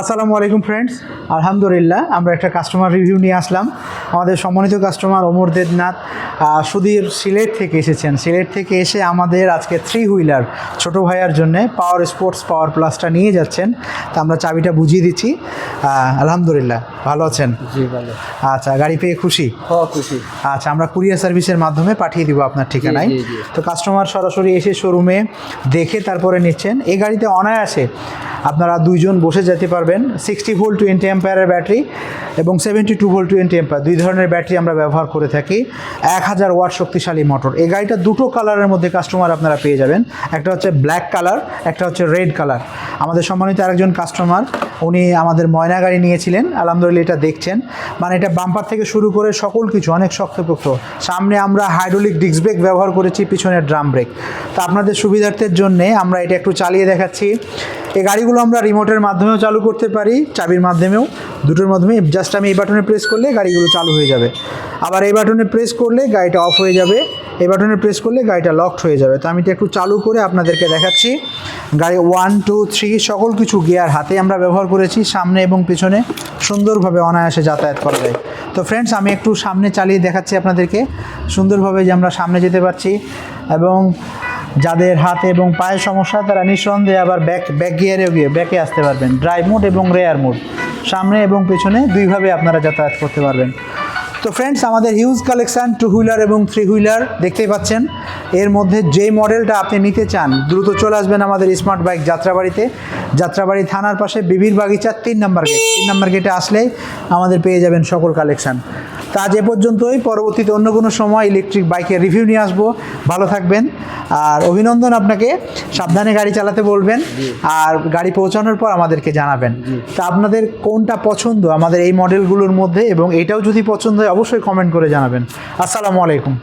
আসসালামু আলাইকুম ফ্রেন্ডস, আলহামদুলিল্লাহ আমরা একটা কাস্টমার রিভিউ নিয়ে আসলাম। আমাদের সম্মানিত কাস্টমার ওমর দেবনাথ সুধীর সিলেট থেকে এসেছেন। সিলেট থেকে এসে আমাদের আজকে 3 হুইলার ছোটো ভাইয়ার জন্য পাওয়ার স্পোর্টস পাওয়ার প্লাসটা নিয়ে যাচ্ছেন। তা আমরা চাবিটা বুঝিয়ে দিচ্ছি। আলহামদুলিল্লাহ, ভালো আছেন? জি ভালো। আচ্ছা, গাড়ি পেয়ে খুশি? খুশি। আচ্ছা, আমরা কুরিয়ার সার্ভিসের মাধ্যমে পাঠিয়ে দিব আপনার ঠিকানায়। তো কাস্টমার সরাসরি এসে শোরুমে দেখে তারপরে নিচ্ছেন। এই গাড়িতে অনায়াসে আপনারা 2 জন বসে যেতে পারবেন। 60 ভোল্ট 20 অ্যাম্পিয়ারের ব্যাটারি এবং 72 ভোল্ট 20 অ্যাম্পিয়ার 2 ধরনের ব্যাটারি আমরা ব্যবহার করে থাকি। 1000 ওয়াট শক্তিশালী মোটর। এই গাড়িটা দুটো কালারের মধ্যে কাস্টমার আপনারা পেয়ে যাবেন। একটা হচ্ছে ব্ল্যাক কালার, একটা হচ্ছে রেড কালার। আমাদের সম্মানিত আরেকজন কাস্টমার, উনি আমাদের ময়না গাড়ি নিয়েছিলেন। আলহামদুলিল্লাহ এটা দেখছেন, মানে এটা বাম্পার থেকে শুরু করে সকল কিছু অনেক শক্তপোক্ত। সামনে আমরা হাইড্রোলিক ডিস্ক ব্রেক ব্যবহার করেছি, পিছনে ড্রাম ব্রেক। তো আপনাদের সুবিধার্থের জন্যে আমরা এটা একটু চালিয়ে দেখাচ্ছি। এই গাড়িগুলো আমরা রিমোটের মাধ্যমেও চালু করতে পারি, চাবির মাধ্যমেও, দুটোর মাধ্যমে। জাস্ট আমি এই বাটনে প্রেস করলে গাড়িগুলো চালু হয়ে যাবে। আবার এই বাটনে প্রেস করলে গাড়িটা অফ হয়ে যাবে। এই বাটনে প্রেস করলে গাড়িটা লকড হয়ে যাবে। তো আমি এটা একটু চালু করে আপনাদেরকে দেখাচ্ছি। গাড়ি 1, 2, 3 সকল কিছু গিয়ার হাতে আমরা ব্যবহার করেছি। সামনে এবং পিছনে সুন্দরভাবে অনায়াসে যাতায়াত করা যায়। তো ফ্রেন্ডস, আমি একটু সামনে চালিয়ে দেখাচ্ছি আপনাদেরকে সুন্দরভাবে যে আমরা সামনে যেতে পারছি। এবং যাদের হাতে এবং পায়ে সমস্যা তারা নিঃসন্দেহে আবার ব্যাক গিয়ারেও গিয়ে ব্যাকে আসতে পারবেন। ড্রাইভ মোড এবং রেয়ার মোড, সামনে এবং পেছনে দুইভাবে আপনারা যাতায়াত করতে পারবেন। তো ফ্রেন্ডস, আমাদের হিউজ কালেকশান 2 হুইলার এবং 3 হুইলার দেখতেই পাচ্ছেন। এর মধ্যে যেই মডেলটা আপনি নিতে চান দ্রুত চলে আসবেন আমাদের স্মার্ট বাইক যাত্রাবাড়িতে। যাত্রাবাড়ি থানার পাশে বিবির বাগিচা 3 নম্বর গেট। 3 নম্বর গেটে আসলেই আমাদের পেয়ে যাবেন সকল কালেকশান। তা আজ এ পর্যন্তই। পরবর্তীতে অন্য কোনো সময় ইলেকট্রিক বাইকের রিভিউ নিয়ে আসবো। ভালো থাকবেন। আর অভিনন্দন আপনাকে, সাবধানে গাড়ি চালাতে বলবেন। আর গাড়ি পৌঁছানোর পর আমাদেরকে জানাবেন। তা আপনাদের কোনটা পছন্দ আমাদের এই মডেলগুলোর মধ্যে, এবং এটাও যদি পছন্দ হয় অবশ্যই কমেন্ট করে জানাবেন। আসসালামু আলাইকুম।